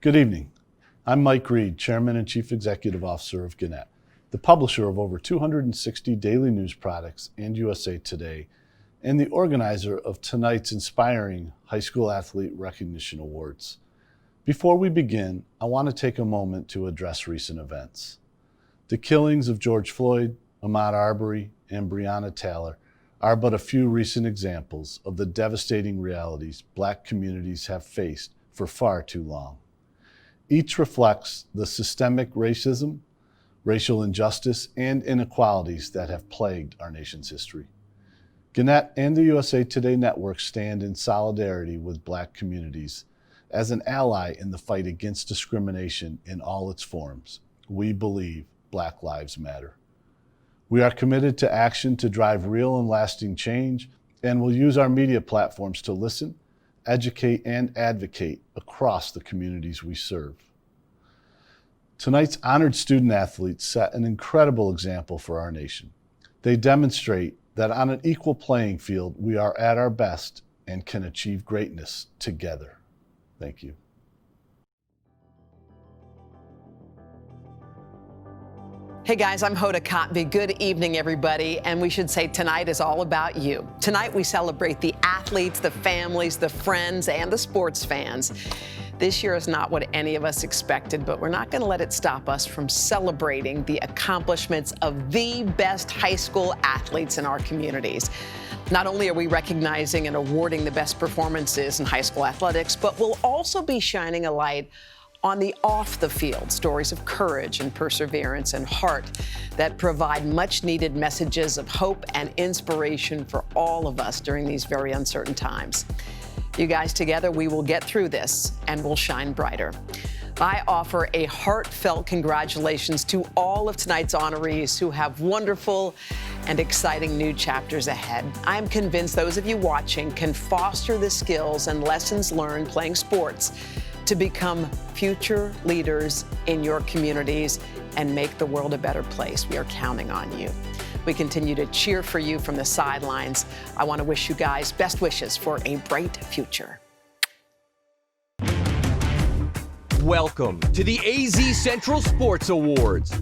Good evening. I'm Mike Reed, Chairman and Chief Executive Officer of Gannett, the publisher of over 260 daily news products and USA Today, and the organizer of tonight's inspiring High School Athlete Recognition Awards. Before we begin, I want to take a moment to address recent events. The killings of George Floyd, Ahmaud Arbery, and Breonna Taylor are but a few recent examples of the devastating realities Black communities have faced for far too long. Each reflects the systemic racism, racial injustice, and inequalities that have plagued our nation's history. Gannett and the USA Today Network stand in solidarity with Black communities as an ally in the fight against discrimination in all its forms. We believe Black lives matter. We are committed to action to drive real and lasting change, and will use our media platforms to listen, educate, and advocate across the communities we serve. Tonight's honored student athletes set an incredible example for our nation. They demonstrate that on an equal playing field, we are at our best and can achieve greatness together. Thank you. Hey guys, I'm Hoda Kotb. Good evening, everybody. And we should say tonight is all about you. Tonight we celebrate the athletes, the families, the friends, and the sports fans. This year is not what any of us expected, but we're not going to let it stop us from celebrating the accomplishments of the best high school athletes in our communities. Not only are we recognizing and awarding the best performances in high school athletics, but we'll also be shining a light on the off the field stories of courage and perseverance and heart that provide much needed messages of hope and inspiration for all of us during these very uncertain times. You guys, together we will get through this and we'll shine brighter. I offer a heartfelt congratulations to all of tonight's honorees who have wonderful and exciting new chapters ahead. I am convinced those of you watching can foster the skills and lessons learned playing sports to become future leaders in your communities and make the world a better place. We are counting on you. We continue to cheer for you from the sidelines. I want to wish you guys best wishes for a bright future. Welcome to the AZCentral Sports Awards,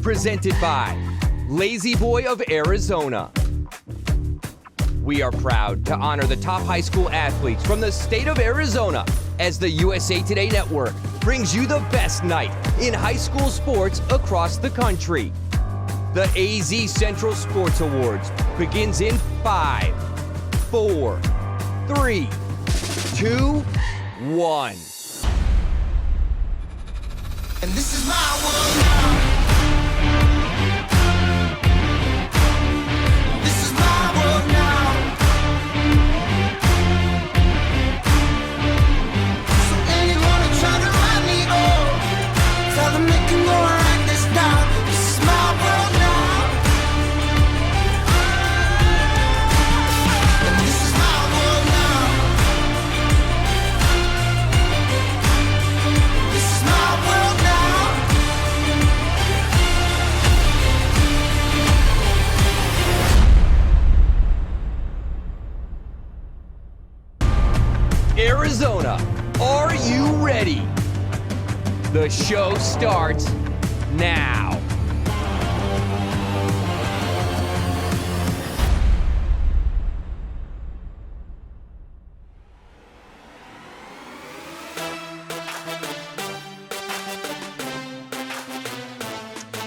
presented by Lazy Boy of Arizona. We are proud to honor the top high school athletes from the state of Arizona as the USA Today Network brings you the best night in high school sports across the country. The AZCentral Sports Awards begins in 5, 4, 3, 2, 1. And this is my world now. This is my world now. So anyone who try to write me off, tell them they can go and write this down. This is my world now. And this is my world now. This is my world now. Arizona, are you ready? The show starts now.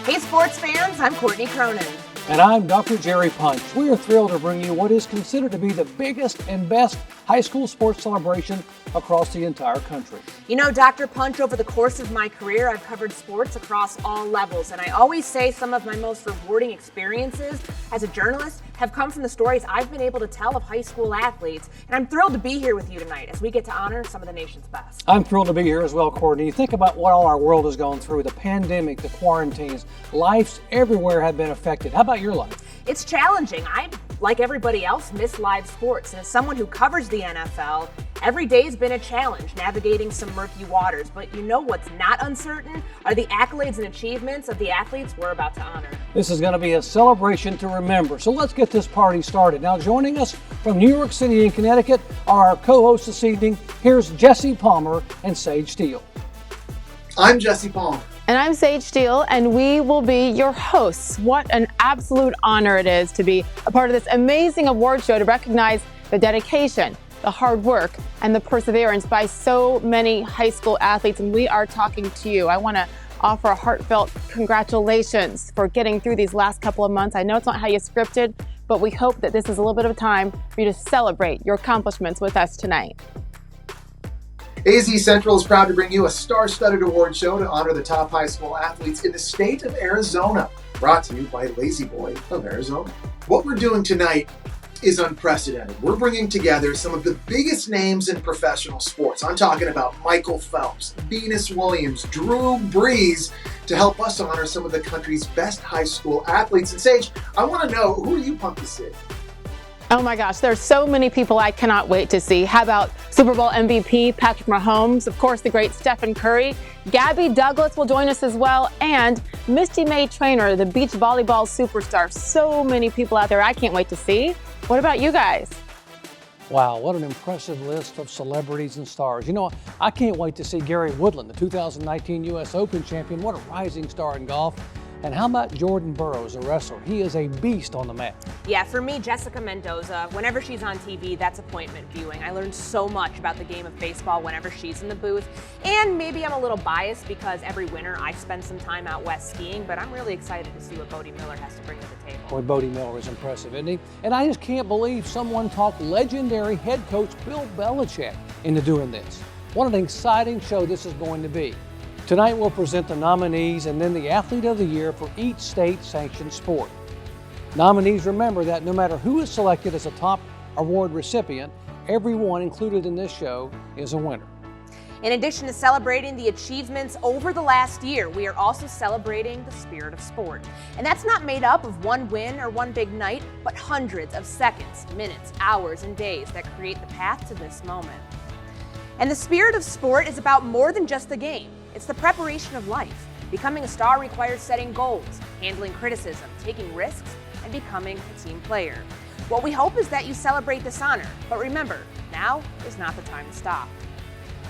Hey sports fans, I'm Courtney Cronin. And I'm Dr. Jerry Punch. We are thrilled to bring you what is considered to be the biggest and best high school sports celebration across the entire country. You know, Dr. Punch, over the course of my career, I've covered sports across all levels. And I always say some of my most rewarding experiences as a journalist have come from the stories I've been able to tell of high school athletes. And I'm thrilled to be here with you tonight as we get to honor some of the nation's best. I'm thrilled to be here as well, Courtney. Think about what all our world has gone through, the pandemic, the quarantines. Lives everywhere have been affected. How about your life? It's challenging. I, like everybody else, miss live sports. And as someone who covers the NFL, every day's been a challenge navigating some murky waters. But you know what's not uncertain are the accolades and achievements of the athletes we're about to honor. This is going to be a celebration to remember. So let's get this party started. Now, joining us from New York City and Connecticut are our co-hosts this evening. Here's Jesse Palmer and Sage Steele. I'm Jesse Palmer. And I'm Sage Steele, and we will be your hosts. What an absolute honor it is to be a part of this amazing award show to recognize the dedication, the hard work, and the perseverance by so many high school athletes. And we are talking to you. I want to offer a heartfelt congratulations for getting through these last couple of months. I know it's not how you scripted, but we hope that this is a little bit of time for you to celebrate your accomplishments with us tonight. AZCentral is proud to bring you a star-studded award show to honor the top high school athletes in the state of Arizona. Brought to you by Lazy Boy of Arizona. What we're doing tonight is unprecedented. We're bringing together some of the biggest names in professional sports. I'm talking about Michael Phelps, Venus Williams, Drew Brees, to help us honor some of the country's best high school athletes. And Sage, I want to know, who are you pumped to see? Oh my gosh, there's so many people I cannot wait to see. How about Super Bowl MVP Patrick Mahomes, of course the great Stephen Curry, Gabby Douglas will join us as well, and Misty May Traynor, the beach volleyball superstar. So many people out there I can't wait to see. What about you guys? Wow, what an impressive list of celebrities and stars. You know, I can't wait to see Gary Woodland, the 2019 U.S. Open champion. What a rising star in golf. And how about Jordan Burroughs, a wrestler? He is a beast on the mat. Yeah, for me, Jessica Mendoza, whenever she's on TV, that's appointment viewing. I learned so much about the game of baseball whenever she's in the booth. And maybe I'm a little biased because every winter I spend some time out west skiing, but I'm really excited to see what Bodie Miller has to bring to the table. Boy, Bodie Miller is impressive, isn't he? And I just can't believe someone talked legendary head coach Bill Belichick into doing this. What an exciting show this is going to be. Tonight we'll present the nominees and then the Athlete of the Year for each state-sanctioned sport. Nominees remember that no matter who is selected as a top award recipient, everyone included in this show is a winner. In addition to celebrating the achievements over the last year, we are also celebrating the spirit of sport. And that's not made up of one win or one big night, but hundreds of seconds, minutes, hours, and days that create the path to this moment. And the spirit of sport is about more than just the game. It's the preparation of life. Becoming a star requires setting goals, handling criticism, taking risks, and becoming a team player. What we hope is that you celebrate this honor, but remember, now is not the time to stop.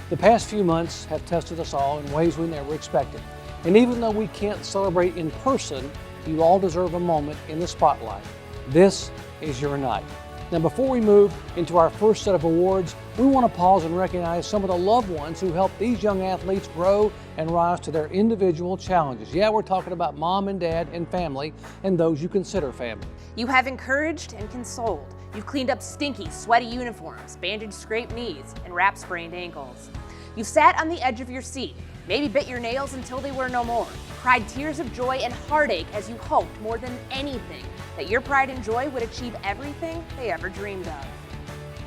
The past few months have tested us all in ways we never expected. And even though we can't celebrate in person, you all deserve a moment in the spotlight. This is your night. Now, before we move into our first set of awards, we want to pause and recognize some of the loved ones who helped these young athletes grow and rise to their individual challenges. Yeah, we're talking about mom and dad and family and those you consider family. You have encouraged and consoled. You've cleaned up stinky, sweaty uniforms, bandaged scraped knees, and wrapped sprained ankles. You've sat on the edge of your seat, maybe bit your nails until they were no more, cried tears of joy and heartache as you hoped more than anything that your pride and joy would achieve everything they ever dreamed of.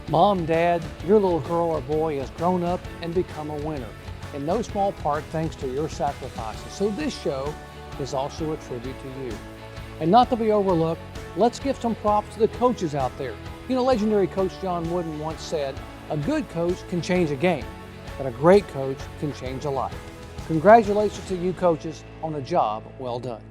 Mom, Dad, your little girl or boy has grown up and become a winner, in no small part thanks to your sacrifices. So this show is also a tribute to you. And not to be overlooked, let's give some props to the coaches out there. You know, legendary coach John Wooden once said, a good coach can change a game, but a great coach can change a life. Congratulations to you coaches on a job well done.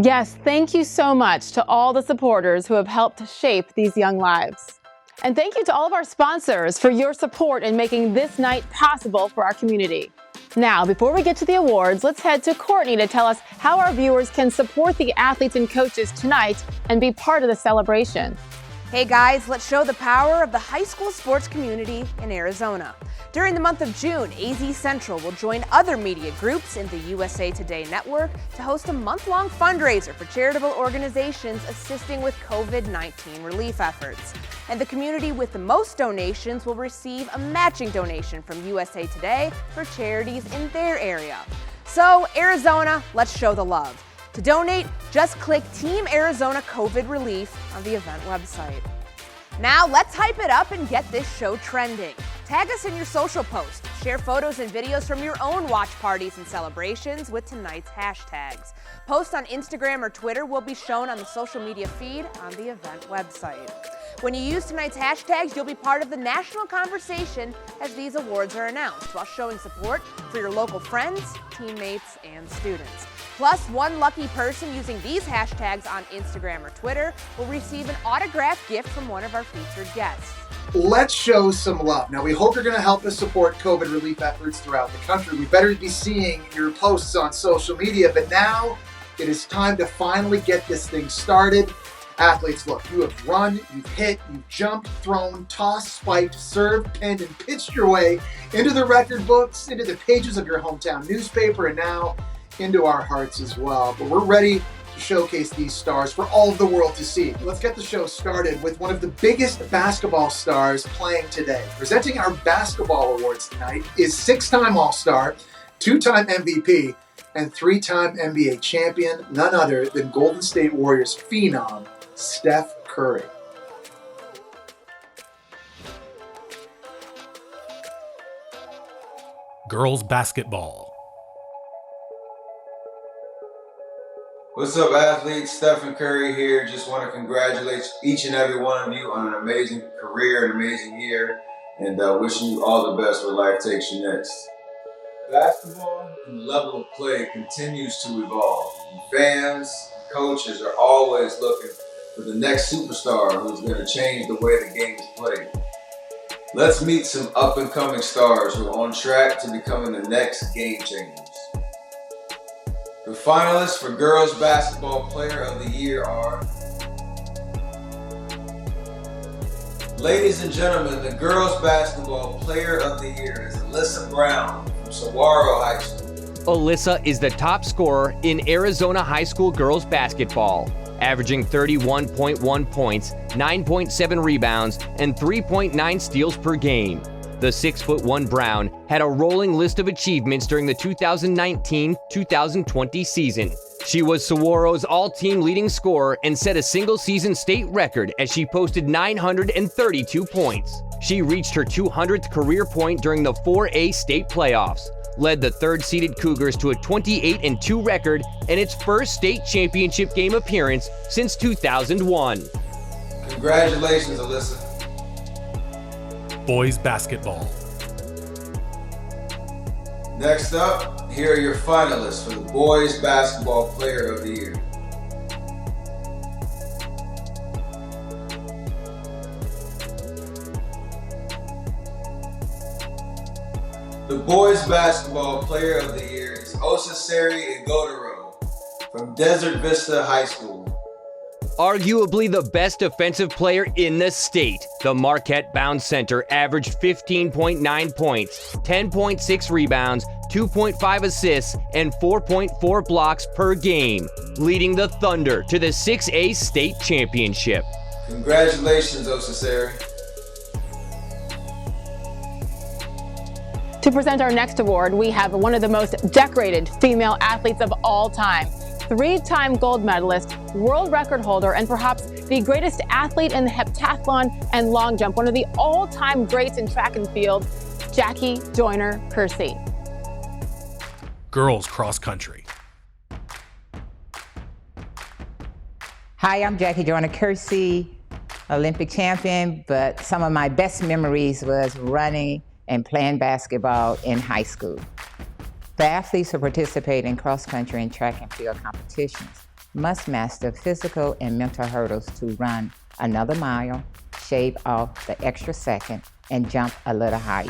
Yes, thank you so much to all the supporters who have helped shape these young lives. And thank you to all of our sponsors for your support in making this night possible for our community. Now, before we get to the awards, let's head to Courtney to tell us how our viewers can support the athletes and coaches tonight and be part of the celebration. Hey guys, let's show the power of the high school sports community in Arizona. During the month of June, AZCentral will join other media groups in the USA Today network to host a month-long fundraiser for charitable organizations assisting with COVID-19 relief efforts. And the community with the most donations will receive a matching donation from USA Today for charities in their area. So, Arizona, let's show the love. To donate, just click Team Arizona COVID Relief on the event website. Now let's hype it up and get this show trending. Tag us in your social posts. Share photos and videos from your own watch parties and celebrations with tonight's hashtags. Posts on Instagram or Twitter will be shown on the social media feed on the event website. When you use tonight's hashtags, you'll be part of the national conversation as these awards are announced, while showing support for your local friends, teammates, and students. Plus, one lucky person using these hashtags on Instagram or Twitter will receive an autographed gift from one of our featured guests. Let's show some love. Now, we hope you're going to help us support COVID relief efforts throughout the country. We better be seeing your posts on social media, but now it is time to finally get this thing started. Athletes, look, you have run, you've hit, you've jumped, thrown, tossed, spiked, served, pinned, and pitched your way into the record books, into the pages of your hometown newspaper, and now into our hearts as well. But we're ready to showcase these stars for all of the world to see. Let's get the show started with one of the biggest basketball stars playing today. Presenting our basketball awards tonight is 6-time All-Star, 2-time MVP, and 3-time NBA champion, none other than Golden State Warriors phenom, Steph Curry. Girls basketball. What's up, athletes? Stephen Curry here. Just want to congratulate each and every one of you on an amazing career, an amazing year, and wishing you all the best where life takes you next. Basketball and the level of play continues to evolve. And fans, coaches are always looking for the next superstar who's going to change the way the game is played. Let's meet some up-and-coming stars who are on track to becoming the next game changers. The finalists for Girls Basketball Player of the Year are... Ladies and gentlemen, the Girls Basketball Player of the Year is Alyssa Brown from Saguaro High School. Alyssa is the top scorer in Arizona high school girls basketball, averaging 31.1 points, 9.7 rebounds, and 3.9 steals per game. The 6'1" Brown had a rolling list of achievements during the 2019-2020 season. She was Saguaro's all-team leading scorer and set a single-season state record as she posted 932 points. She reached her 200th career point during the 4A state playoffs, led the third-seeded Cougars to a 28-2 record and its first state championship game appearance since 2001. Congratulations, Alyssa. Boys basketball. Next up, here are your finalists for the Boys Basketball Player of the Year. The Boys Basketball Player of the Year is Osaseri Igodaro from Desert Vista High School. Arguably the best defensive player in the state, the Marquette-bound center averaged 15.9 points, 10.6 rebounds, 2.5 assists, and 4.4 blocks per game, leading the Thunder to the 6A state championship. Congratulations, Osaseri. To present our next award, we have one of the most decorated female athletes of all time. 3-time gold medalist, world record holder, and perhaps the greatest athlete in the heptathlon and long jump, one of the all-time greats in track and field, Jackie Joyner-Kersee. Girls cross country. Hi, I'm Jackie Joyner-Kersee, Olympic champion, but some of my best memories was running and playing basketball in high school. The athletes who participate in cross-country and track and field competitions must master physical and mental hurdles to run another mile, shave off the extra second, and jump a little higher.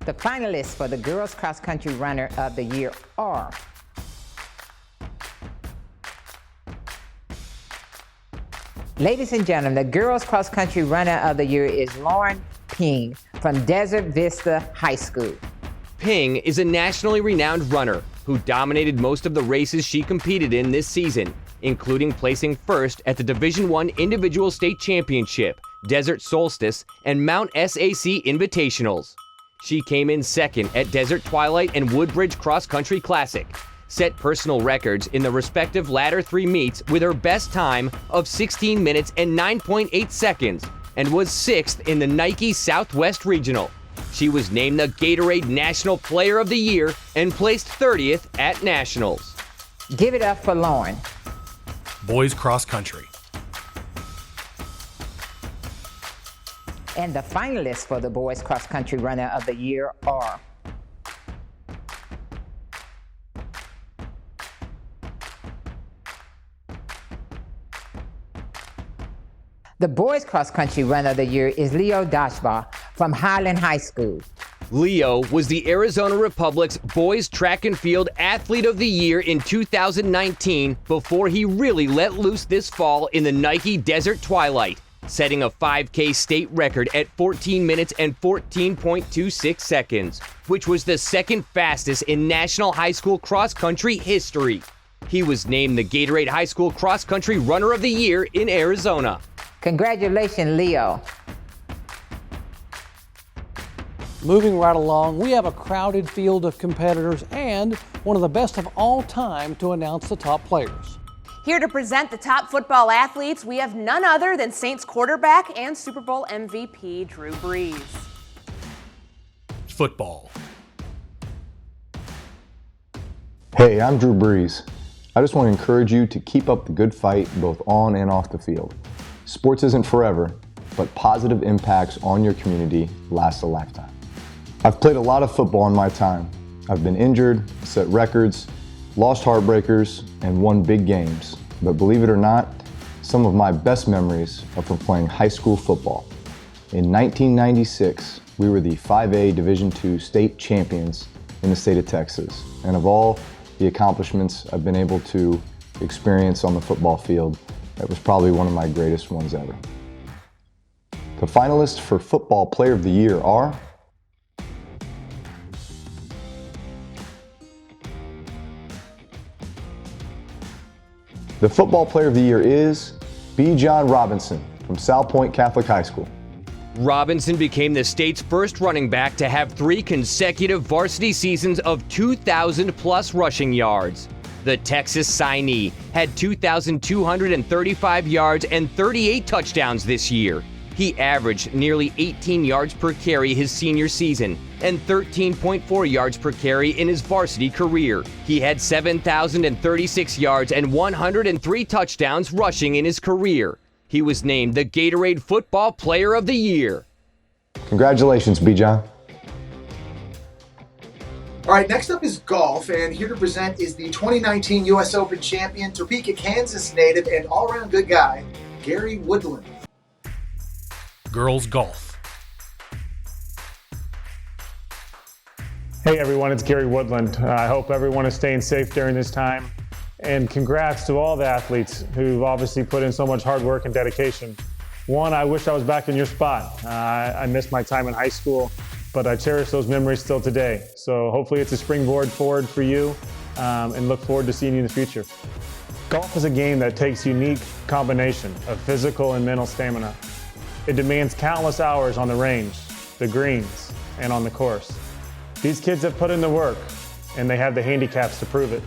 The finalists for the Girls Cross-Country Runner of the Year are Ladies and gentlemen, the Girls Cross-Country Runner of the Year is Lauren Ping from Desert Vista High School. Ping is a nationally renowned runner who dominated most of the races she competed in this season, including placing first at the Division I Individual State Championship, Desert Solstice, and Mount SAC Invitationals. She came in second at Desert Twilight and Woodbridge Cross Country Classic, set personal records in the respective latter 3 meets with her best time of 16 minutes and 9.8 seconds, and was 6th in the Nike Southwest Regional. She was named the Gatorade National Player of the Year and placed 30th at Nationals. Give it up for Lauren. Boys cross country. And the finalists for the Boys Cross Country Runner of the Year are The boys cross country runner of the year is Leo Dashbaugh from Highland High School. Leo was the Arizona Republic's Boys Track and Field Athlete of the Year in 2019 before he really let loose this fall in the Nike Desert Twilight, setting a 5K state record at 14 minutes and 14.26 seconds, which was the second fastest in national high school cross-country history. He was named the Gatorade High School Cross Country Runner of the Year in Arizona. Congratulations, Leo. Moving right along, we have a crowded field of competitors and one of the best of all time to announce the top players. Here to present the top football athletes, we have none other than Saints quarterback and Super Bowl MVP Drew Brees. Football. Hey, I'm Drew Brees. I just want to encourage you to keep up the good fight both on and off the field. Sports isn't forever, but positive impacts on your community last a lifetime. I've played a lot of football in my time. I've been injured, set records, lost heartbreakers, and won big games. But believe it or not, some of my best memories are from playing high school football. In 1996, we were the 5A Division II state champions in the state of Texas. And of all the accomplishments I've been able to experience on the football field, that was probably one of my greatest ones ever. The finalists for Football Player of the Year are The Football Player of the Year is B. John Robinson from South Point Catholic High School. Robinson became the state's first running back to have 3 consecutive varsity seasons of 2,000-plus rushing yards. The Texas signee had 2,235 yards and 38 touchdowns this year. He averaged nearly 18 yards per carry his senior season and 13.4 yards per carry in his varsity career. He had 7,036 yards and 103 touchdowns rushing in his career. He was named the Gatorade Football Player of the Year. Congratulations, B. John. All right, next up is golf, and here to present is the 2019 U.S. Open champion, Topeka, Kansas native, and all-around good guy, Gary Woodland. Girls golf. Hey everyone, it's Gary Woodland. I hope everyone is staying safe during this time. And congrats to all the athletes who've obviously put in so much hard work and dedication. One, I wish I was back in your spot. I missed my time in high school, but I cherish those memories still today. So hopefully it's a springboard forward for you, and look forward to seeing you in the future. Golf is a game that takes unique combination of physical and mental stamina. It demands countless hours on the range, the greens, and on the course. These kids have put in the work, and they have the handicaps to prove it.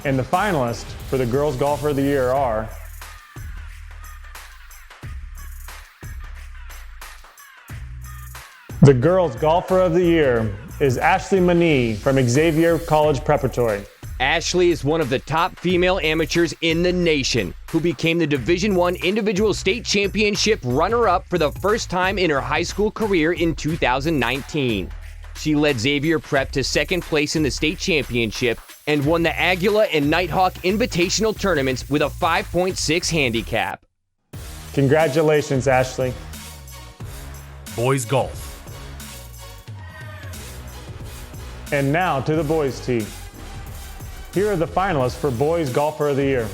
And the finalists for the Girls Golfer of the Year are the Girls Golfer of the Year is Ashley Manee from Xavier College Preparatory. Ashley is one of the top female amateurs in the nation, who became the Division I Individual State Championship runner-up for the first time in her high school career in 2019. She led Xavier Prep to second place in the state championship and won the Agula and Nighthawk Invitational tournaments with a 5.6 handicap. Congratulations, Ashley. Boys golf. And now to the boys' tee. Here are the finalists for Boys Golfer of the Year.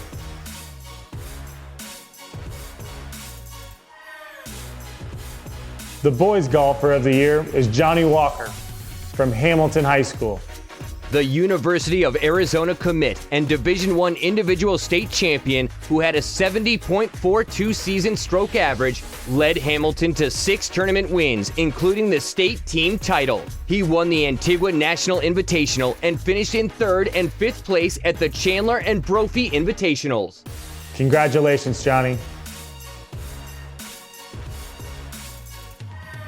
The Boys Golfer of the Year is Johnny Walker from Hamilton High School. The University of Arizona commit and Division I individual state champion, who had a 70.42 season stroke average, led Hamilton to 6 tournament wins, including the state team title. He won the Antigua National Invitational and finished in 3rd and 5th place at the Chandler and Brophy Invitationals. Congratulations, Johnny.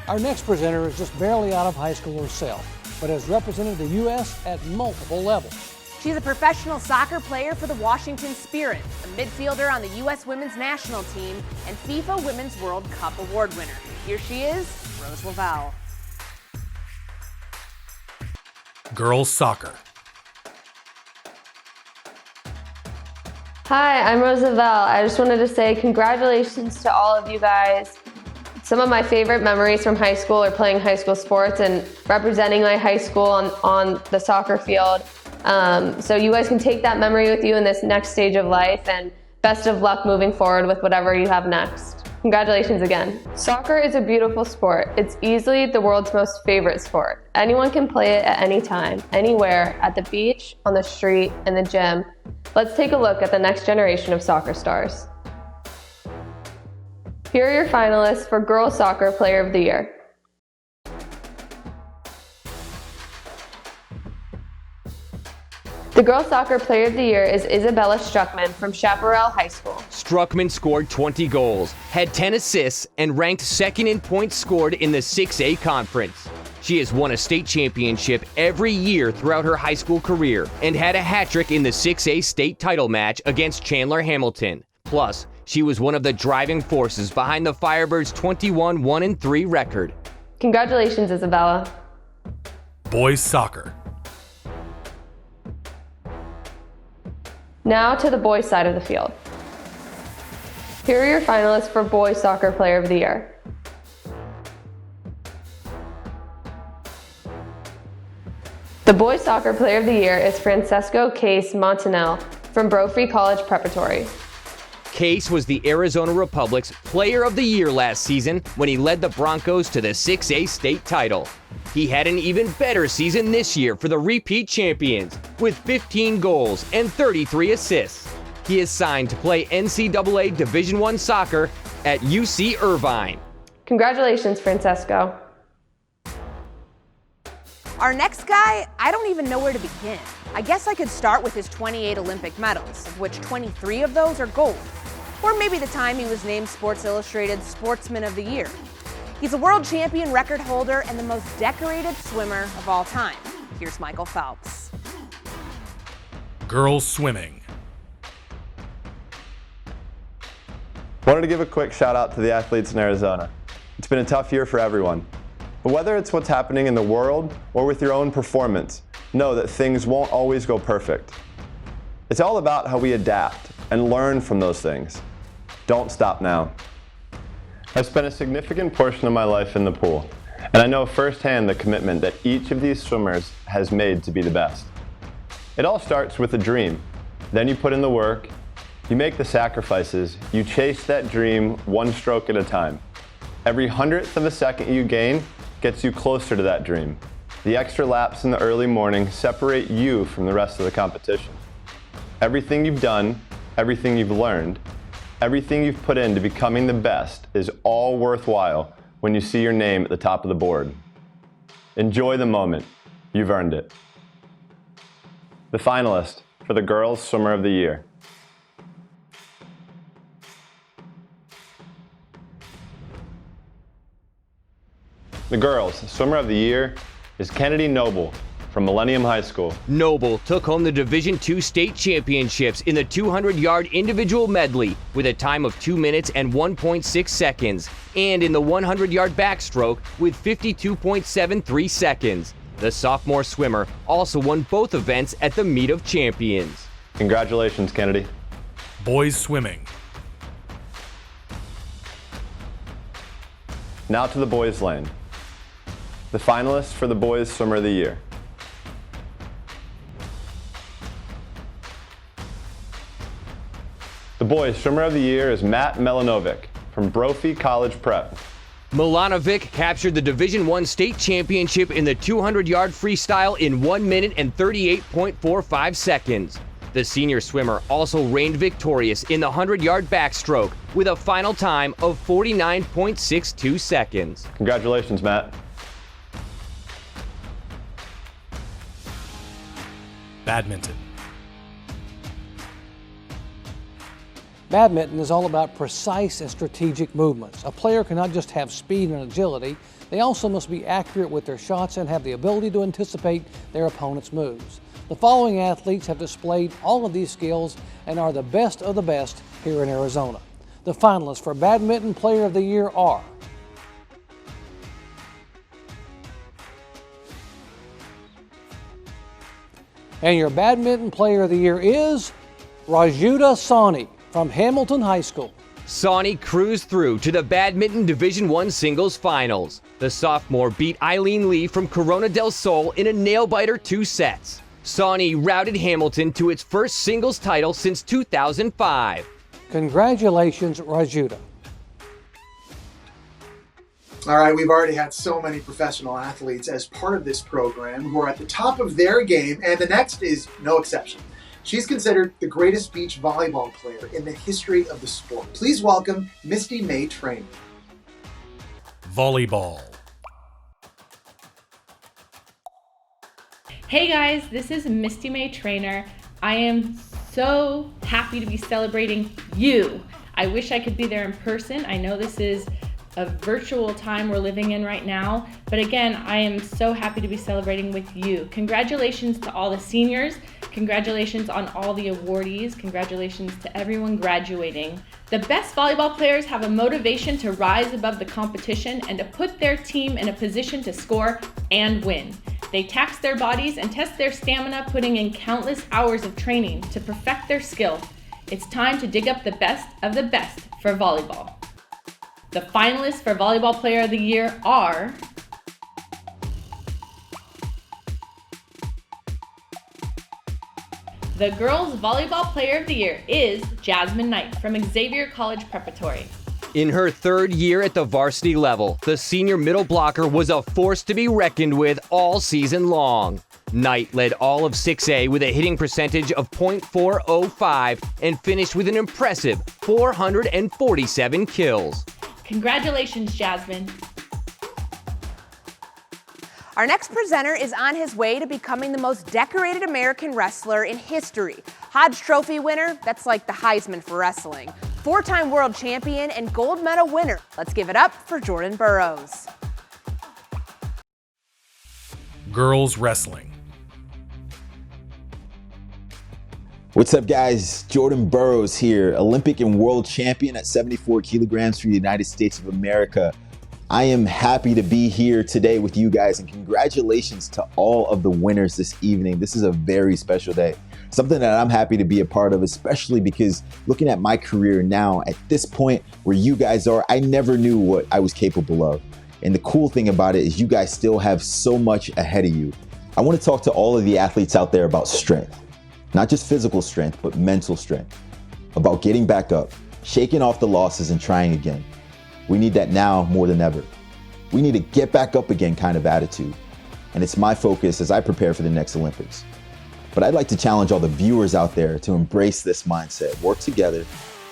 Our next presenter is just barely out of high school herself, but has represented the U.S. at multiple levels. She's a professional soccer player for the Washington Spirit, a midfielder on the U.S. women's national team, and FIFA Women's World Cup award winner. Here she is, Rose Lavelle. Girls soccer. Hi, I'm Roosevelt. I just wanted to say congratulations to all of you guys. Some of my favorite memories from high school are playing high school sports and representing my high school on the soccer field. So you guys can take that memory with you in this next stage of life, and best of luck moving forward with whatever you have next. Congratulations again. Soccer is a beautiful sport. It's easily the world's most favorite sport. Anyone can play it at any time, anywhere, at the beach, on the street, in the gym. Let's take a look at the next generation of soccer stars. Here are your finalists for Girls Soccer Player of the Year. The Girls Soccer Player of the Year is Isabella Struckman from Chaparral High School. Struckman scored 20 goals, had 10 assists, and ranked second in points scored in the 6A conference. She has won a state championship every year throughout her high school career and had a hat trick in the 6A state title match against Chandler Hamilton. Plus, she was one of the driving forces behind the Firebirds' 21-1-3 record. Congratulations, Isabella. Boys soccer. Now to the boys' side of the field. Here are your finalists for Boys Soccer Player of the Year. The Boys Soccer Player of the Year is Francesco Case Montanel from Brophy College Preparatory. Case was the Arizona Republic's Player of the Year last season when he led the Broncos to the 6A state title. He had an even better season this year for the repeat champions with 15 goals and 33 assists. He is signed to play NCAA Division I soccer at UC Irvine. Congratulations, Francesco. Our next guy, I don't even know where to begin. I guess I could start with his 28 Olympic medals, of which 23 of those are gold. Or maybe the time he was named Sports Illustrated Sportsman of the Year. He's a world champion record holder and the most decorated swimmer of all time. Here's Michael Phelps. Girls swimming. Wanted to give a quick shout out to the athletes in Arizona. It's been a tough year for everyone. But whether it's what's happening in the world or with your own performance, know that things won't always go perfect. It's all about how we adapt and learn from those things. Don't stop now. I've spent a significant portion of my life in the pool, and I know firsthand the commitment that each of these swimmers has made to be the best. It all starts with a dream. Then you put in the work, you make the sacrifices, you chase that dream one stroke at a time. Every 100th of a second you gain gets you closer to that dream. The extra laps in the early morning separate you from the rest of the competition. Everything you've done, everything you've learned, everything you've put into becoming the best is all worthwhile when you see your name at the top of the board. Enjoy the moment. You've earned it. The finalist for the Girls Swimmer of the Year. The Girls Swimmer of the Year is Kennedy Noble from Millennium High School. Noble took home the Division II state championships in the 200-yard individual medley with a time of 2 minutes and 1.6 seconds, and in the 100-yard backstroke with 52.73 seconds. The sophomore swimmer also won both events at the Meet of Champions. Congratulations, Kennedy. Boys swimming. Now to the boys' lane. The finalists for the Boys Swimmer of the Year. The Boys Swimmer of the Year is Matt Melanovic from Brophy College Prep. Milanovic captured the Division I state championship in the 200-yard freestyle in 1 minute and 38.45 seconds. The senior swimmer also reigned victorious in the 100-yard backstroke with a final time of 49.62 seconds. Congratulations, Matt. Badminton. Badminton is all about precise and strategic movements. A player cannot just have speed and agility, they also must be accurate with their shots and have the ability to anticipate their opponent's moves. The following athletes have displayed all of these skills and are the best of the best here in Arizona. The finalists for Badminton Player of the Year are and your Badminton Player of the Year is Rajuda Sawhney from Hamilton High School. Sawhney cruised through to the Badminton Division I Singles Finals. The sophomore beat Eileen Lee from Corona del Sol in a nail-biter 2 sets. Sawhney routed Hamilton to its first singles title since 2005. Congratulations, Rajuda. All right, we've already had so many professional athletes as part of this program who are at the top of their game, and the next is no exception. She's considered the greatest beach volleyball player in the history of the sport. Please welcome Misty May Traynor. Volleyball. Hey guys, this is Misty May Traynor. I am so happy to be celebrating you. I wish I could be there in person. I know this is a virtual time we're living in right now, but again, I am so happy to be celebrating with you. Congratulations to all the seniors. Congratulations on all the awardees. Congratulations to everyone graduating. The best volleyball players have a motivation to rise above the competition and to put their team in a position to score and win. They tax their bodies and test their stamina, putting in countless hours of training to perfect their skill. It's time to dig up the best of the best for volleyball. The finalists for Volleyball Player of the Year are the Girls Volleyball Player of the Year is Jasmine Knight from Xavier College Preparatory. In her 3rd year at the varsity level, the senior middle blocker was a force to be reckoned with all season long. Knight led all of 6A with a hitting percentage of .405 and finished with an impressive 447 kills. Congratulations, Jasmine. Our next presenter is on his way to becoming the most decorated American wrestler in history. Hodge Trophy winner, that's like the Heisman for wrestling. 4-time world champion and gold medal winner. Let's give it up for Jordan Burroughs. Girls wrestling. What's up, guys? Jordan Burroughs here, Olympic and world champion at 74 kilograms for the United States of America. I am happy to be here today with you guys, and congratulations to all of the winners this evening. This is a very special day, something that I'm happy to be a part of, especially because looking at my career now, at this point where you guys are, I never knew what I was capable of. And the cool thing about it is you guys still have so much ahead of you. I want to talk to all of the athletes out there about strength. Not just physical strength, but mental strength. About getting back up, shaking off the losses and trying again. We need that now more than ever. We need a get back up again kind of attitude. And it's my focus as I prepare for the next Olympics. But I'd like to challenge all the viewers out there to embrace this mindset, work together,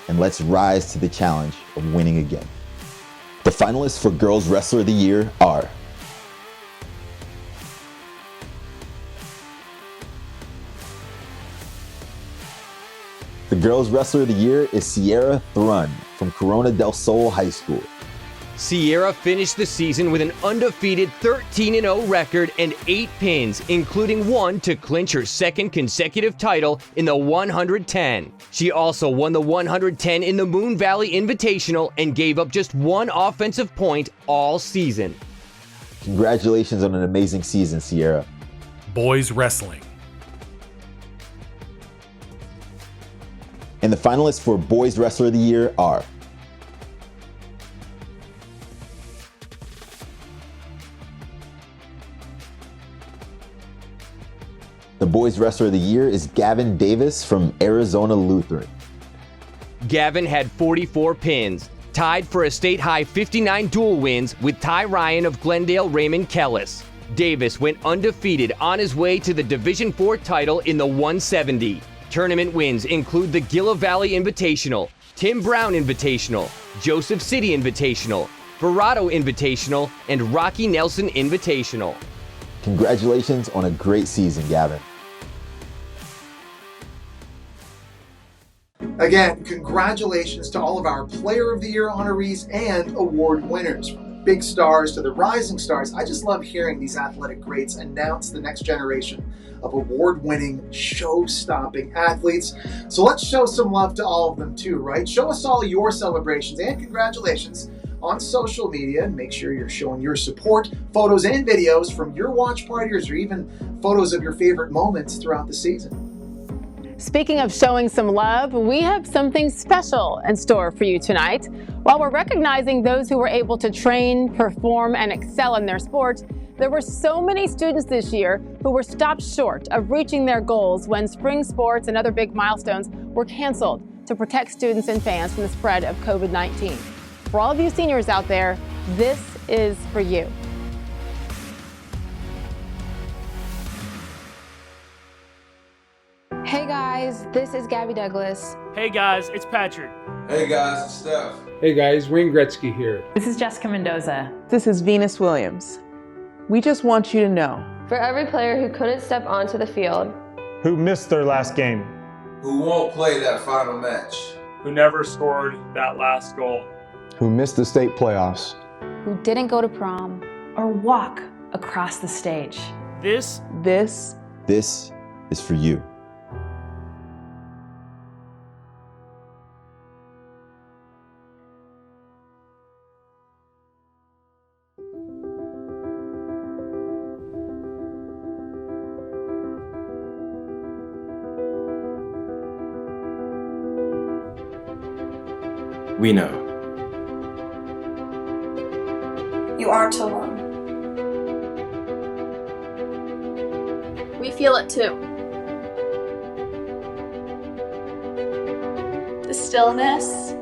and let's rise to the challenge of winning again. The finalists for Girls Wrestler of the Year are The Girls Wrestler of the Year is Sierra Thrun from Corona del Sol High School. Sierra finished the season with an undefeated 13-0 record and 8 pins, including 1 to clinch her 2nd consecutive title in the 110. She also won the 110 in the Moon Valley Invitational and gave up just 1 offensive point all season. Congratulations on an amazing season, Sierra. Boys wrestling. And the finalists for Boys Wrestler of the Year are The Boys Wrestler of the Year is Gavin Davis from Arizona Lutheran. Gavin had 44 pins, tied for a state-high 59 dual wins with Ty Ryan of Glendale Raymond Kellis. Davis went undefeated on his way to the Division IV title in the 170. Tournament wins include the Gila Valley Invitational, Tim Brown Invitational, Joseph City Invitational, Verrado Invitational, and Rocky Nelson Invitational. Congratulations on a great season, Gavin. Again, congratulations to all of our Player of the Year honorees and award winners. From the big stars to the rising stars, I just love hearing these athletic greats announce the next generation of award-winning, show-stopping athletes. So let's show some love to all of them too, right? Show us all your celebrations and congratulations on social media, and make sure you're showing your support, photos and videos from your watch parties, or even photos of your favorite moments throughout the season. Speaking of showing some love, we have something special in store for you tonight. While we're recognizing those who were able to train, perform, and excel in their sport, there were so many students this year who were stopped short of reaching their goals when spring sports and other big milestones were canceled to protect students and fans from the spread of COVID-19. For all of you seniors out there, this is for you. Hey guys, this is Gabby Douglas. Hey guys, it's Patrick. Hey guys, it's Steph. Hey guys, Wayne Gretzky here. This is Jessica Mendoza. This is Venus Williams. We just want you to know. For every player who couldn't step onto the field, who missed their last game, who won't play that final match, who never scored that last goal, who missed the state playoffs, who didn't go to prom, or walk across the stage. This is for you. We know. You aren't alone. We feel it too. The stillness.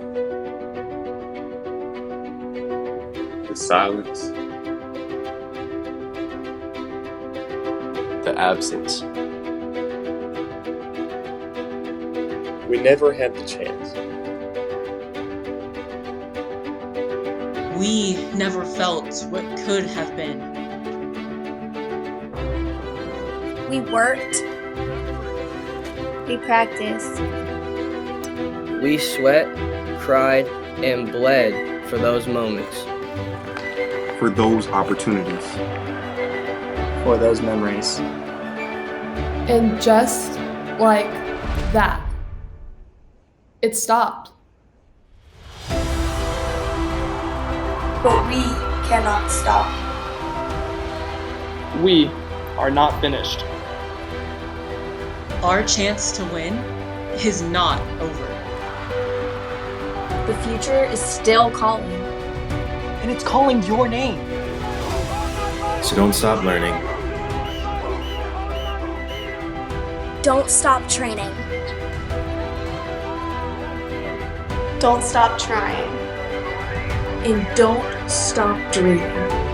The silence. The absence. We never had the chance. We never felt what could have been. We worked. We practiced. We sweat, cried, and bled for those moments. For those opportunities. For those memories. And just like that, it stopped. But we cannot stop. We are not finished. Our chance to win is not over. The future is still calling. And it's calling your name. So don't stop learning. Don't stop training. Don't stop trying. And don't stop dreaming.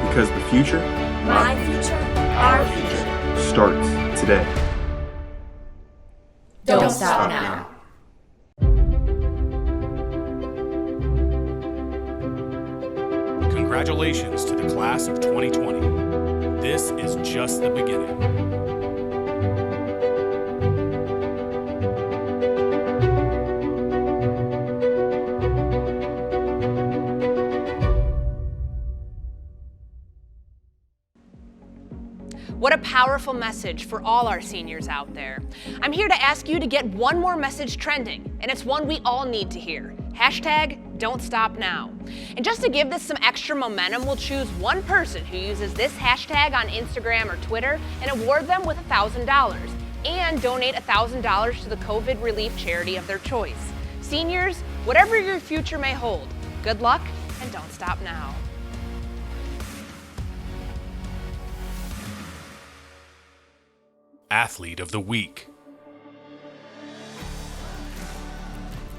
Because the future, my future, our future, starts today. Don't stop now. Congratulations to the class of 2020. This is just the beginning. What a powerful message for all our seniors out there. I'm here to ask you to get one more message trending, and it's one we all need to hear. #Don'tStopNow. And just to give this some extra momentum, we'll choose one person who uses this hashtag on Instagram or Twitter and award them with $1,000 and donate $1,000 to the COVID relief charity of their choice. Seniors, whatever your future may hold, good luck and don't stop now. Athlete of the Week.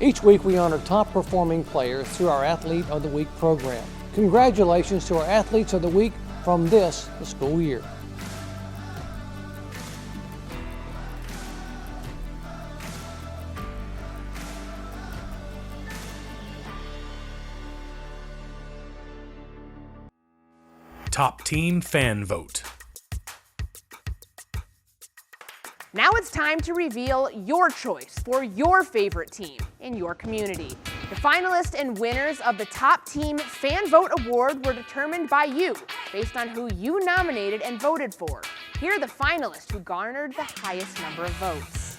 Each week we honor top performing players through our Athlete of the Week program. Congratulations to our Athletes of the Week from this school year. Top Team Fan Vote. Now it's time to reveal your choice for your favorite team in your community. The finalists and winners of the Top Team Fan Vote Award were determined by you based on who you nominated and voted for. Here are the finalists who garnered the highest number of votes.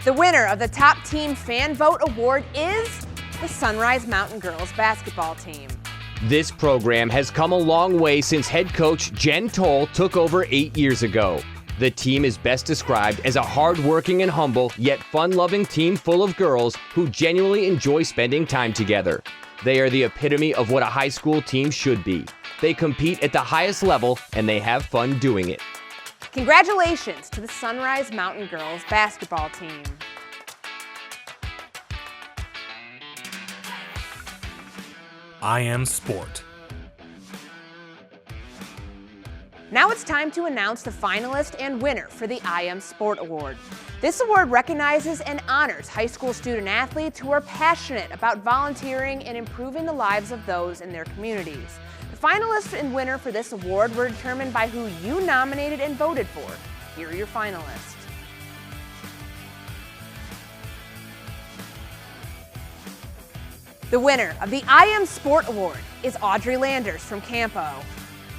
The winner of the Top Team Fan Vote Award is the Sunrise Mountain Girls basketball team. This program has come a long way since head coach Jen Toll took over 8 years ago. The team is best described as a hard-working and humble, yet fun-loving team full of girls who genuinely enjoy spending time together. They are the epitome of what a high school team should be. They compete at the highest level, and they have fun doing it. Congratulations to the Sunrise Mountain Girls basketball team. I Am Sport. Now it's time to announce the finalist and winner for the I Am Sport Award. This award recognizes and honors high school student athletes who are passionate about volunteering and improving the lives of those in their communities. The finalists and winner for this award were determined by who you nominated and voted for. Here are your finalists. The winner of the I Am Sport Award is Audrey Landers from Campo.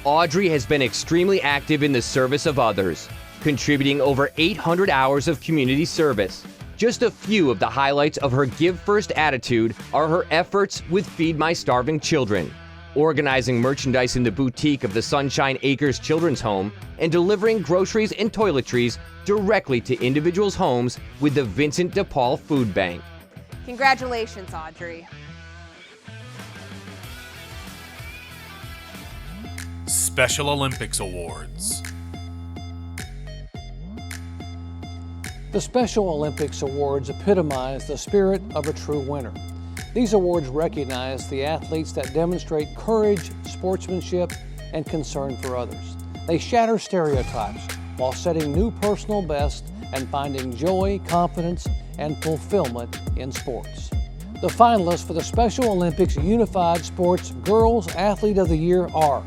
Audrey has been extremely active in the service of others, contributing over 800 hours of community service. Just a few of the highlights of her Give First attitude are her efforts with Feed My Starving Children, organizing merchandise in the boutique of the Sunshine Acres Children's Home, and delivering groceries and toiletries directly to individuals' homes with the Vincent DePaul Food Bank. Congratulations, Audrey. Special Olympics Awards. The Special Olympics Awards epitomize the spirit of a true winner. These awards recognize the athletes that demonstrate courage, sportsmanship, and concern for others. They shatter stereotypes while setting new personal bests and finding joy, confidence, and fulfillment in sports. The finalists for the Special Olympics Unified Sports Girls Athlete of the Year are: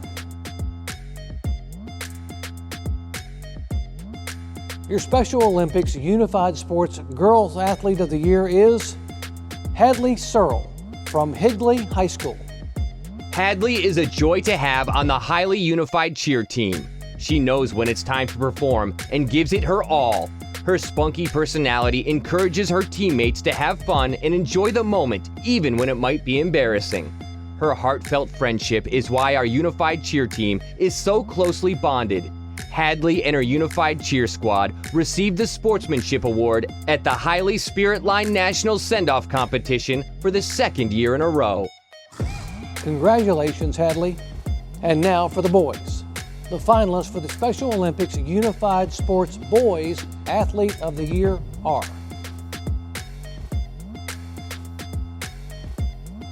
your Special Olympics Unified Sports Girls Athlete of the Year is Hadley Searle from Higley High School. Hadley is a joy to have on the highly unified cheer team. She knows when it's time to perform and gives it her all. Her spunky personality encourages her teammates to have fun and enjoy the moment, even when it might be embarrassing. Her heartfelt friendship is why our unified cheer team is so closely bonded. Hadley and her unified cheer squad received the Sportsmanship Award at the Highly Spirit Line National Send-Off Competition for the second year in a row. Congratulations, Hadley. And now for the boys. The finalists for the Special Olympics Unified Sports Boys Athlete of the Year are: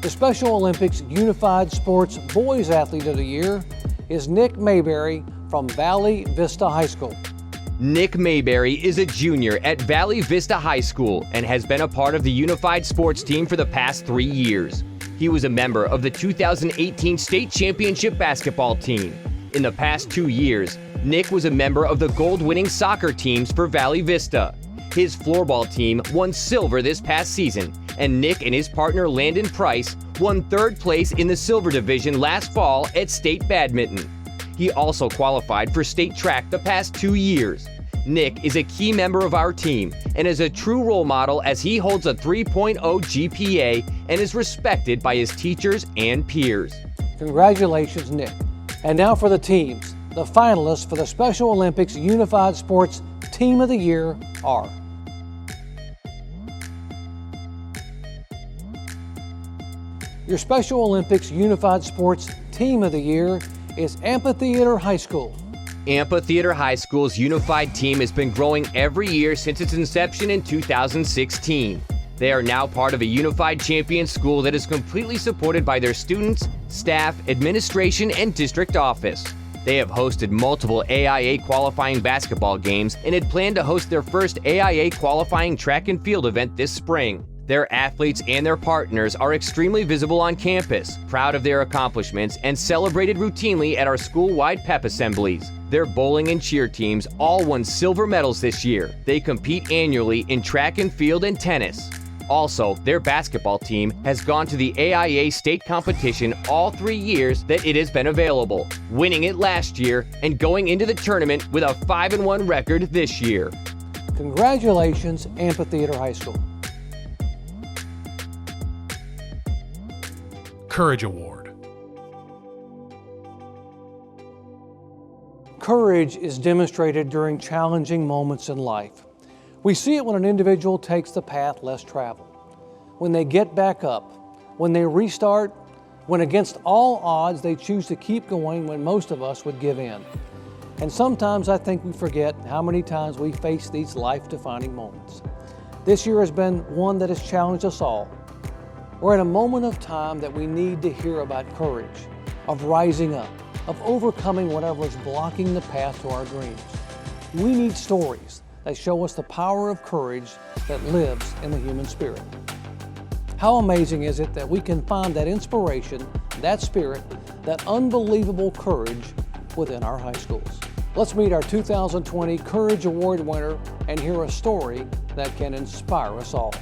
the Special Olympics Unified Sports Boys Athlete of the Year is Nick Mayberry from Valley Vista High School. Nick Mayberry is a junior at Valley Vista High School and has been a part of the unified sports team for the past 3 years. He was a member of the 2018 state championship basketball team. In the past 2 years, Nick was a member of the gold-winning soccer teams for Valley Vista. His floorball team won silver this past season, and Nick and his partner Landon Price won 3rd place in the silver division last fall at state badminton. He also qualified for state track the past 2 years. Nick is a key member of our team and is a true role model as he holds a 3.0 GPA and is respected by his teachers and peers. Congratulations, Nick. And now for the teams. The finalists for the Special Olympics Unified Sports Team of the Year are: your Special Olympics Unified Sports Team of the Year is Amphitheater High School. Amphitheater High School's unified team has been growing every year since its inception in 2016. They are now part of a unified champion school that is completely supported by their students, staff, administration, and district office. They have hosted multiple AIA qualifying basketball games and had planned to host their first AIA qualifying track and field event this spring. Their athletes and their partners are extremely visible on campus, proud of their accomplishments, and celebrated routinely at our school-wide pep assemblies. Their bowling and cheer teams all won silver medals this year. They compete annually in track and field and tennis. Also, their basketball team has gone to the AIA state competition all 3 years that it has been available, winning it last year and going into the tournament with a 5-1 record this year. Congratulations, Amphitheater High School. Courage Award. Courage is demonstrated during challenging moments in life. We see it when an individual takes the path less traveled, when they get back up, when they restart, when against all odds they choose to keep going when most of us would give in. And sometimes I think we forget how many times we face these life-defining moments. This year has been one that has challenged us all. We're in a moment of time that we need to hear about courage, of rising up, of overcoming whatever is blocking the path to our dreams. We need stories that show us the power of courage that lives in the human spirit. How amazing is it that we can find that inspiration, that spirit, that unbelievable courage within our high schools. Let's meet our 2020 Courage Award winner and hear a story that can inspire us all.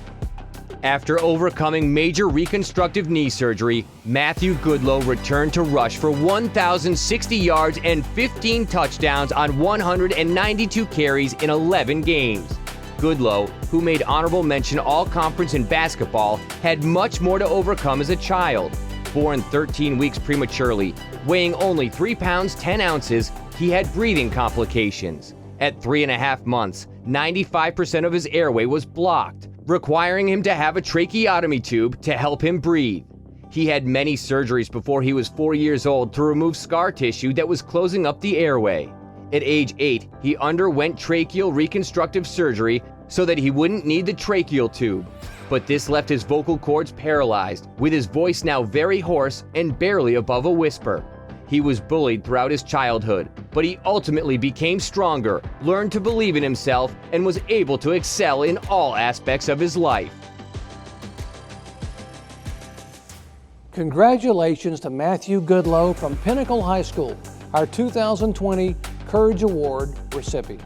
After overcoming major reconstructive knee surgery, Matthew Goodlow returned to Rush for 1,060 yards and 15 touchdowns on 192 carries in 11 games. Goodlow, who made honorable mention All-Conference in basketball, had much more to overcome as a child. Born 13 weeks prematurely, weighing only 3 pounds 10 ounces, he had breathing complications. At 3.5 months, 95% of his airway was blocked, requiring him to have a tracheotomy tube to help him breathe. He had many surgeries before he was 4 years old to remove scar tissue that was closing up the airway. At age 8, he underwent tracheal reconstructive surgery so that he wouldn't need the tracheal tube. But this left his vocal cords paralyzed, with his voice now very hoarse and barely above a whisper. He was bullied throughout his childhood, but he ultimately became stronger, learned to believe in himself, and was able to excel in all aspects of his life. Congratulations to Matthew Goodlow from Pinnacle High School, our 2020 Courage Award recipient.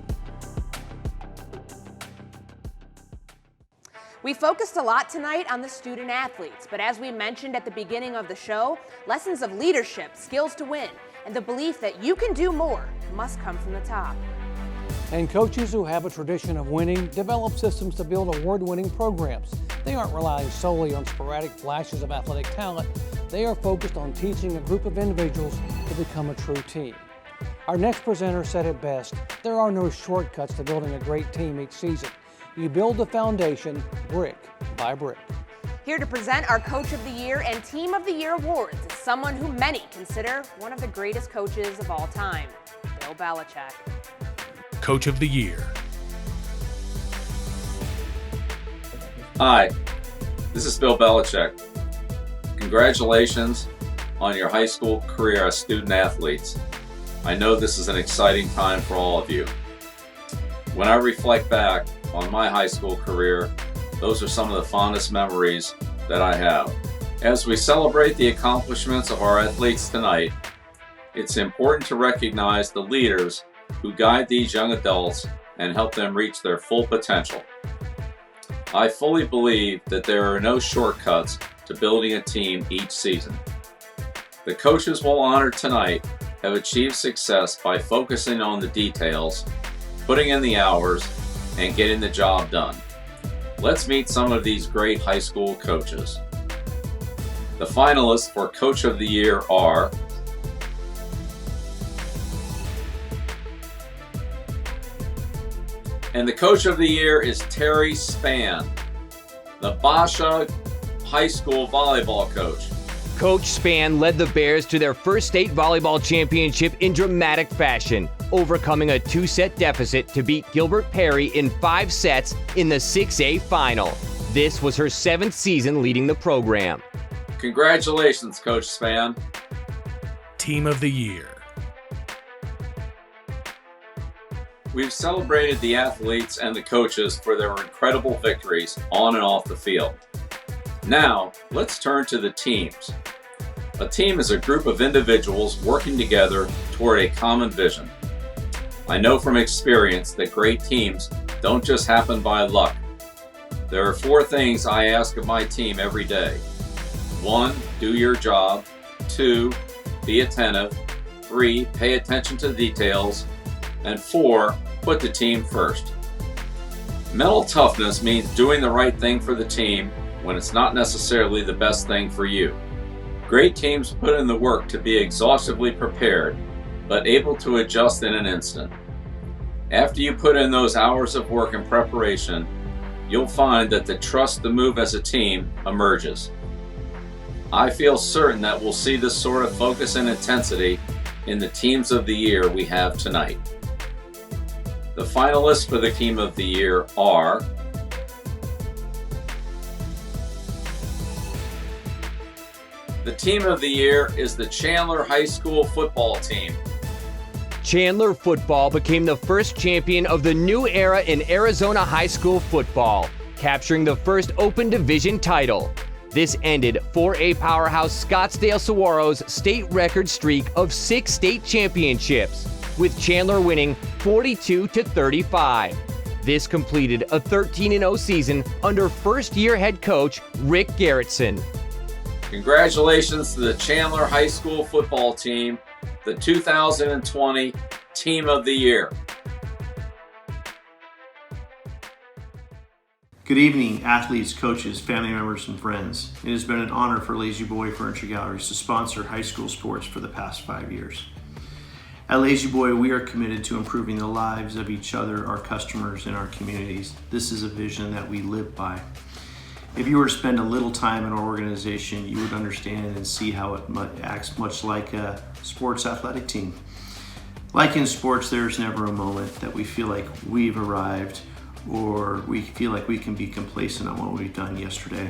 We focused a lot tonight on the student athletes, but as we mentioned at the beginning of the show, lessons of leadership, skills to win, and the belief that you can do more must come from the top. And coaches who have a tradition of winning develop systems to build award-winning programs. They aren't relying solely on sporadic flashes of athletic talent. They are focused on teaching a group of individuals to become a true team. Our next presenter said it best: there are no shortcuts to building a great team each season. You build the foundation brick by brick. Here to present our Coach of the Year and Team of the Year awards is someone who many consider one of the greatest coaches of all time, Bill Belichick. Coach of the Year. Hi, this is Bill Belichick. Congratulations on your high school career as student athletes. I know this is an exciting time for all of you. When I reflect back on my high school career, those are some of the fondest memories that I have. As we celebrate the accomplishments of our athletes tonight, it's important to recognize the leaders who guide these young adults and help them reach their full potential. I fully believe that there are no shortcuts to building a team each season. The coaches we'll honor tonight have achieved success by focusing on the details, putting in the hours, and getting the job done. Let's meet some of these great high school coaches. The finalists for Coach of the Year are and the Coach of the Year is Terry Spann, the Basha High School volleyball coach. Coach Spann led the Bears to their first state volleyball championship in dramatic fashion, overcoming a 2-set deficit to beat Gilbert Perry in 5 sets in the 6A final. This was her 7th season leading the program. Congratulations, Coach Spann. Team of the Year. We've celebrated the athletes and the coaches for their incredible victories on and off the field. Now, let's turn to the teams. A team is a group of individuals working together toward a common vision. I know from experience that great teams don't just happen by luck. There are 4 things I ask of my team every day. 1, do your job. 2, be attentive. 3, pay attention to details. And 4, put the team first. Mental toughness means doing the right thing for the team when it's not necessarily the best thing for you. Great teams put in the work to be exhaustively prepared, but able to adjust in an instant. After you put in those hours of work and preparation, you'll find that the trust to move as a team emerges. I feel certain that we'll see this sort of focus and intensity in the teams of the year we have tonight. The finalists for the Team of the Year are the Team of the Year is the Chandler High School football team. Chandler football became the first champion of the new era in Arizona high school football, capturing the first open division title. This ended 4A powerhouse Scottsdale Saguaro's state record streak of 6 state championships, with Chandler winning 42-35. This completed a 13-0 season under first-year head coach Rick Garrettson. Congratulations to the Chandler High School football team, the 2020 Team of the Year. Good evening, athletes, coaches, family members, and friends. It has been an honor for Lazy Boy Furniture Galleries to sponsor high school sports for the past 5 years. At Lazy Boy, we are committed to improving the lives of each other, our customers, and our communities. This is a vision that we live by. If you were to spend a little time in our organization, you would understand and see how it acts much like a sports athletic team. Like in sports, there's never a moment that we feel like we've arrived or we feel like we can be complacent on what we've done yesterday.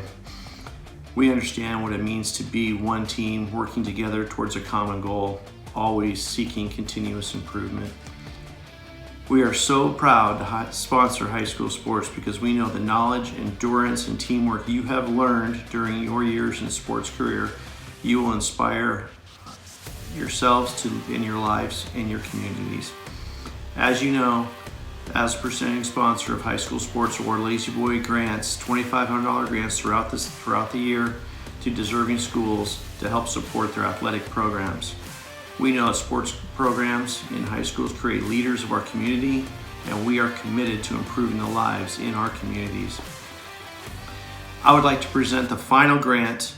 We understand what it means to be one team working together towards a common goal, always seeking continuous improvement. We are so proud to sponsor high school sports because we know the knowledge, endurance, and teamwork you have learned during your years in a sports career, you will inspire yourselves in your lives and your communities. As you know, as a presenting sponsor of High School Sports Award, Lazy Boy grants $2,500 grants throughout the year to deserving schools to help support their athletic programs. We know sports programs in high schools create leaders of our community, and we are committed to improving the lives in our communities. I would like to present the final grant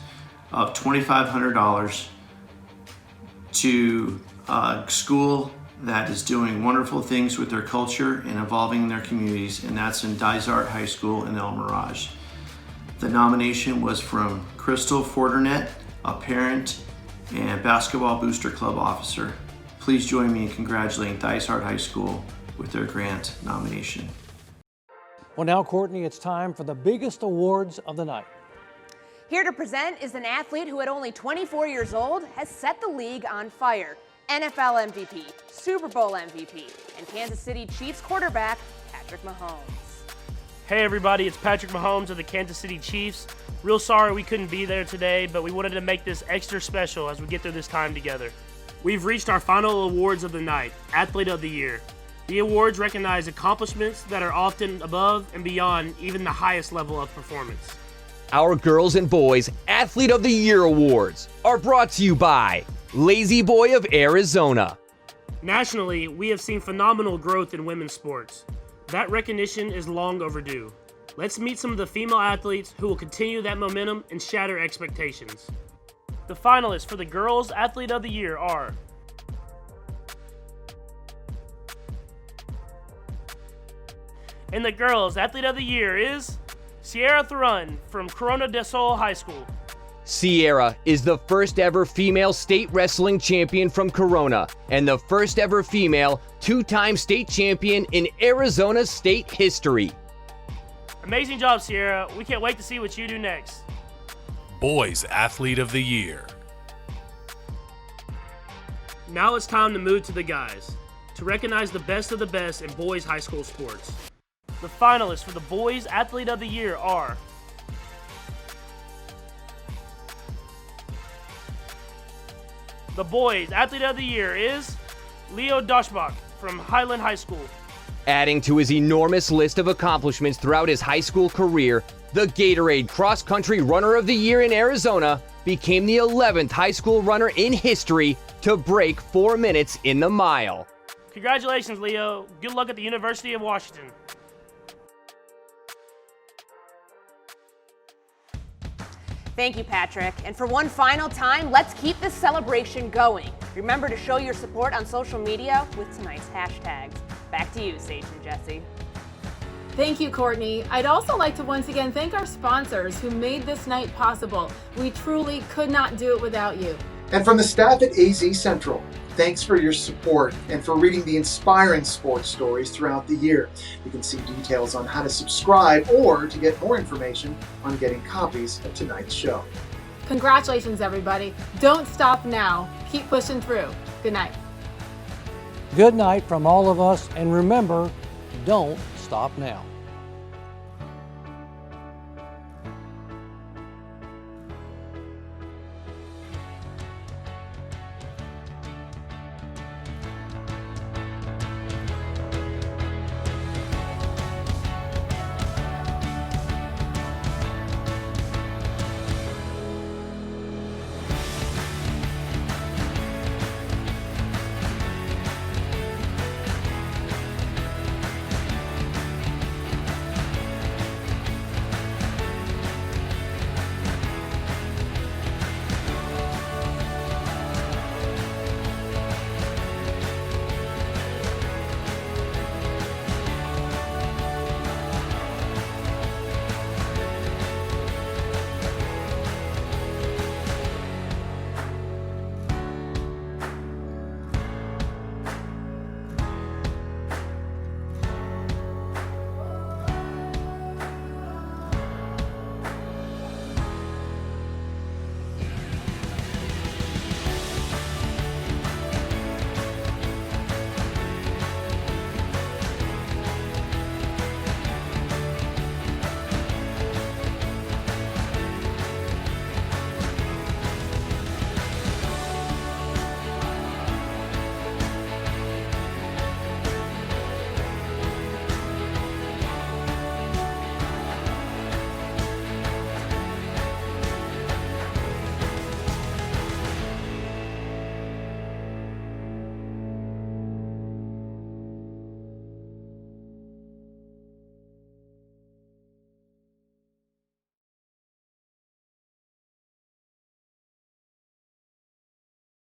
of $2,500 to a school that is doing wonderful things with their culture and evolving their communities, and that's in Dysart High School in El Mirage. The nomination was from Crystal Fordernet, a parent and Basketball Booster Club officer. Please join me in congratulating Dysart High School with their grant nomination. Well, now, Courtney, it's time for the biggest awards of the night. Here to present is an athlete who at only 24 years old has set the league on fire. NFL MVP, Super Bowl MVP, and Kansas City Chiefs quarterback Patrick Mahomes. Hey everybody, it's Patrick Mahomes of the Kansas City Chiefs. Real sorry we couldn't be there today, but we wanted to make this extra special as we get through this time together. We've reached our final awards of the night, Athlete of the Year. The awards recognize accomplishments that are often above and beyond even the highest level of performance. Our Girls and Boys Athlete of the Year Awards are brought to you by Lazy Boy of Arizona. Nationally, we have seen phenomenal growth in women's sports. That recognition is long overdue. Let's meet some of the female athletes who will continue that momentum and shatter expectations. The finalists for the Girls Athlete of the Year are and the Girls Athlete of the Year is Sierra Thrun from Corona del Sol High School. Sierra is the first ever female state wrestling champion from Corona and the first ever female two-time state champion in Arizona state history. Amazing job, Sierra. We can't wait to see what you do next. Boys Athlete of the Year. Now it's time to move to the guys, to recognize the best of the best in boys high school sports. The finalists for the Boys Athlete of the Year are the Boys Athlete of the Year is Leo Doshbach from Highland High School. Adding to his enormous list of accomplishments throughout his high school career, the Gatorade Cross Country Runner of the Year in Arizona became the 11th high school runner in history to break 4 minutes in the mile. Congratulations, Leo. Good luck at the University of Washington. Thank you, Patrick. And for one final time, let's keep this celebration going. Remember to show your support on social media with tonight's hashtags. Back to you, Sage and Jesse. Thank you, Courtney. I'd also like to once again thank our sponsors who made this night possible. We truly could not do it without you. And from the staff at AZCentral, thanks for your support and for reading the inspiring sports stories throughout the year. You can see details on how to subscribe or to get more information on getting copies of tonight's show. Congratulations, everybody. Don't stop now. Keep pushing through. Good night. Good night from all of us, and remember, don't stop now.